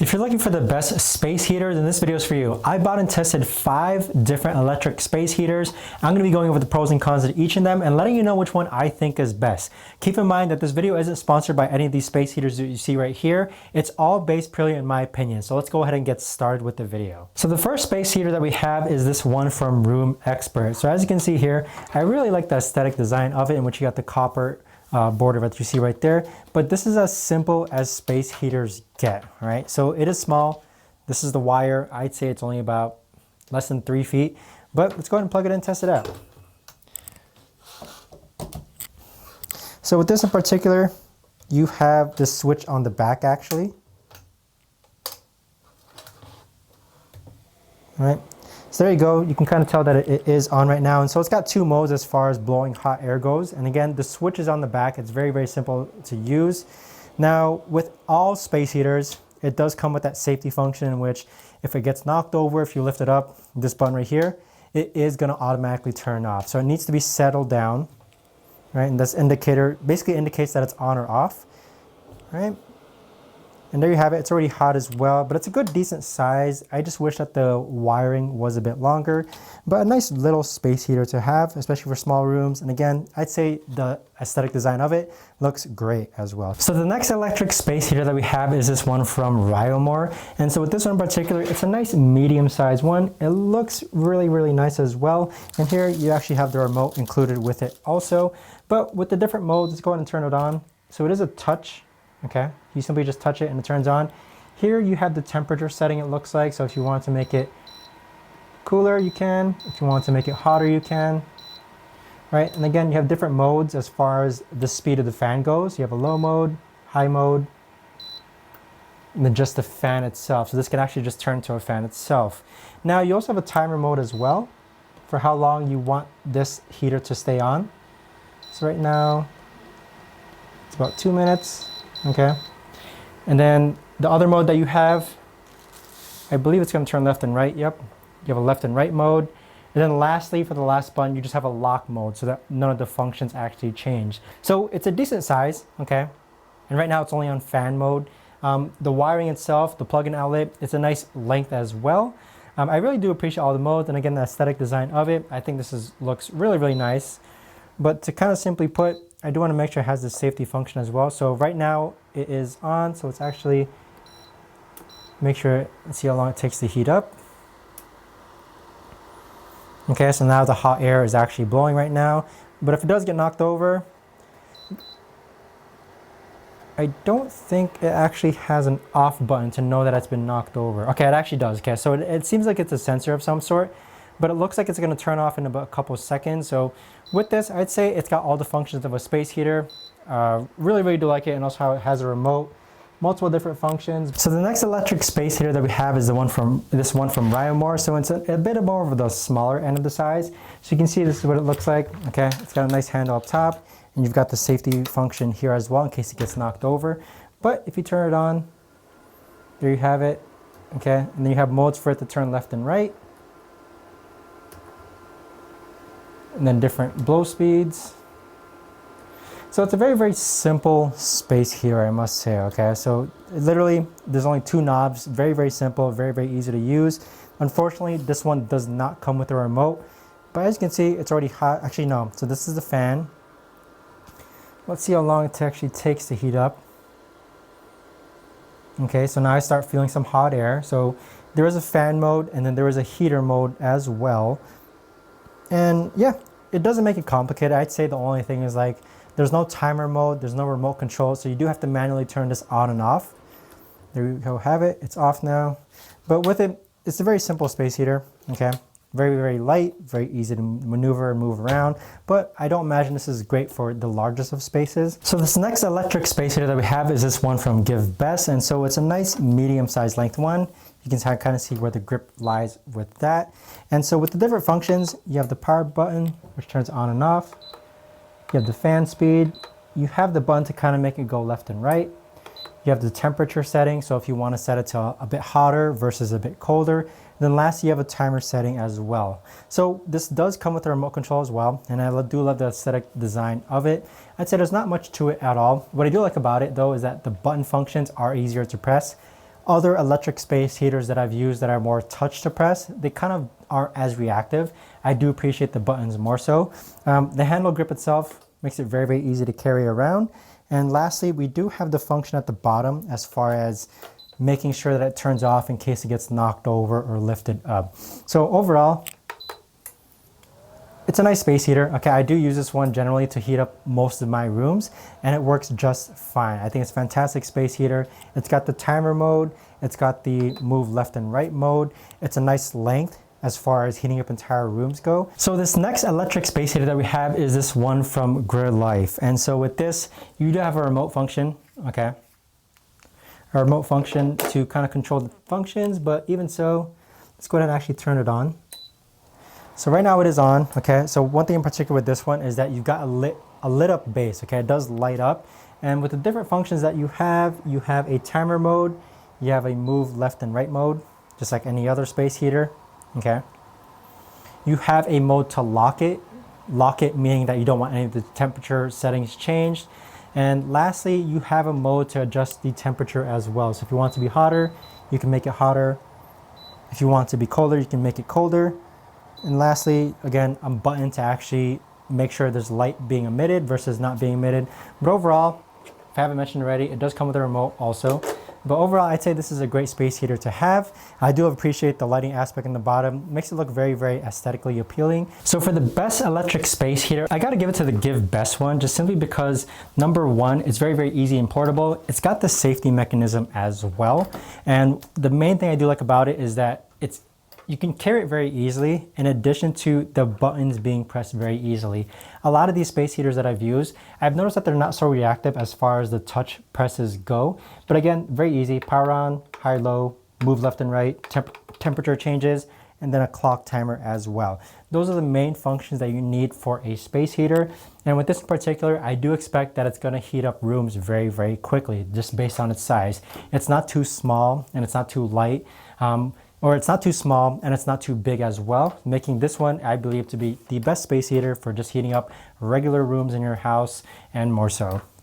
If you're looking for the best space heater, then this video is for you. I bought and tested 5 different electric space heaters. I'm going to be going over the pros and cons of each of them and letting you know which one I think is best. Keep in mind that this video isn't sponsored by any of these space heaters that you see right here. It's all based purely in my opinion. So let's go ahead and get started with the video. So the first space heater that we have is this one from Room Expert. So as you can see here, I really like the aesthetic design of it, in which you got the copper border that you see right there, but this is as simple as space heaters get, right? So it is small. This is the wire. I'd say it's only about less than 3 feet, but let's go ahead and plug it in and test it out. So with this in particular, you have this switch on the back actually. All right. So there you go, you can kind of tell that it is on right now. And so it's got 2 modes as far as blowing hot air goes. And again, the switch is on the back. It's very, very simple to use. Now, with all space heaters, it does come with that safety function in which if it gets knocked over, if you lift it up, this button right here, it is going to automatically turn off. So it needs to be settled down, right? And this indicator basically indicates that it's on or off, right? And there you have it. It's already hot as well, but it's a good, decent size. I just wish that the wiring was a bit longer, but a nice little space heater to have, especially for small rooms. And again, I'd say the aesthetic design of it looks great as well. So the next electric space heater that we have is this one from Ryomore. And so with this one in particular, it's a nice medium-sized one. It looks really, really nice as well. And here you actually have the remote included with it also. But with the different modes, let's go ahead and turn it on. So it is a touch. Okay, you simply just touch it and it turns on. Here you have the temperature setting, it looks like. So if you want to make it cooler, you can. If you want to make it hotter, you can. Right, and again, you have different modes as far as the speed of the fan goes. You have a low mode, high mode, and then just the fan itself. So this can actually just turn to a fan itself. Now you also have a timer mode as well for how long you want this heater to stay on. So right now, it's about 2 minutes. Okay, and then the other mode that you have, I believe it's going to turn left and right. Yep, you have a left and right mode. And then lastly, for the last button, you just have a lock mode so that none of the functions actually change. So it's a decent size, okay, and right now it's only on fan mode. The wiring itself, the plug-in outlet, it's a nice length as well. I really do appreciate all the modes, and again, the aesthetic design of it. I think this looks really, really nice. But to kind of simply put, I do want to make sure it has the safety function as well. So right now it is on, so it's actually, make sure, see how long it takes to heat up. Okay, so now the hot air is actually blowing right now. But if it does get knocked over, I don't think it actually has an off button to know that it's been knocked over. Okay, it actually does. Okay, so it seems like it's a sensor of some sort, but it looks like it's going to turn off in about a couple of seconds. So with this, I'd say it's got all the functions of a space heater. Really, really do like it, and also how it has a remote, multiple different functions. So the next electric space heater that we have is this one from Ryomore. So it's a bit more of the smaller end of the size. So you can see this is what it looks like. Okay, it's got a nice handle up top, and you've got the safety function here as well in case it gets knocked over. But if you turn it on, there you have it. Okay, and then you have modes for it to turn left and right, and then different blow speeds. So it's a very, very simple space heater, I must say, okay? So literally, there's only 2 knobs, very, very simple, very, very easy to use. Unfortunately, this one does not come with a remote, but as you can see, it's already hot. Actually, no, so this is the fan. Let's see how long it actually takes to heat up. Okay, so now I start feeling some hot air. So there is a fan mode, and then there is a heater mode as well. And yeah, it doesn't make it complicated. I'd say the only thing is like, there's no timer mode, there's no remote control, so you do have to manually turn this on and off. There you go, have it, it's off now. But with it, it's a very simple space heater, okay? Very, very light, very easy to maneuver and move around, but I don't imagine this is great for the largest of spaces. So this next electric space heater that we have is this one from Give Best, and so it's a nice medium-sized length one. You can kind of see where the grip lies with that. And so with the different functions, you have the power button, which turns on and off. You have the fan speed. You have the button to kind of make it go left and right. You have the temperature setting, so if you want to set it to a bit hotter versus a bit colder. And then lastly, you have a timer setting as well. So this does come with a remote control as well, and I do love the aesthetic design of it. I'd say there's not much to it at all. What I do like about it though is that the button functions are easier to press. other electric space heaters that I've used that are more touch to press, they kind of aren't as reactive. I do appreciate the buttons more so. The handle grip itself makes it very, very easy to carry around. And lastly, we do have the function at the bottom as far as making sure that it turns off in case it gets knocked over or lifted up. So overall, it's a nice space heater. Okay, I do use this one generally to heat up most of my rooms, and it works just fine. I think it's a fantastic space heater. It's got the timer mode. It's got the move left and right mode. It's a nice length as far as heating up entire rooms go. So this next electric space heater that we have is this one from Gridlife. And so with this, you do have a remote function, okay? A remote function to kind of control the functions, but even so, let's go ahead and actually turn it on. So right now it is on, okay? So one thing in particular with this one is that you've got a lit up base, okay? It does light up. And with the different functions that you have a timer mode, you have a move left and right mode, just like any other space heater, okay? You have a mode to lock it meaning that you don't want any of the temperature settings changed. And lastly, you have a mode to adjust the temperature as well. So if you want it to be hotter, you can make it hotter. If you want it to be colder, you can make it colder. And lastly, again, a button to actually make sure there's light being emitted versus not being emitted. But overall, if I haven't mentioned already, it does come with a remote also. But overall, I'd say this is a great space heater to have. I do appreciate the lighting aspect in the bottom. It makes it look very, very aesthetically appealing. So for the best electric space heater, I gotta give it to the Give Best one, just simply because number one, it's very, very easy and portable. It's got the safety mechanism as well. And the main thing I do like about it is that you can carry it very easily, in addition to the buttons being pressed very easily. A lot of these space heaters that I've used, I've noticed that they're not so reactive as far as the touch presses go. But again, very easy, power on, high, low, move left and right, temperature changes, and then a clock timer as well. Those are the main functions that you need for a space heater. And with this in particular, I do expect that it's gonna heat up rooms very, very quickly, just based on its size. It's not too small and it's not too light. Or it's not too small and it's not too big as well, making this one, I believe, to be the best space heater for just heating up regular rooms in your house and more so.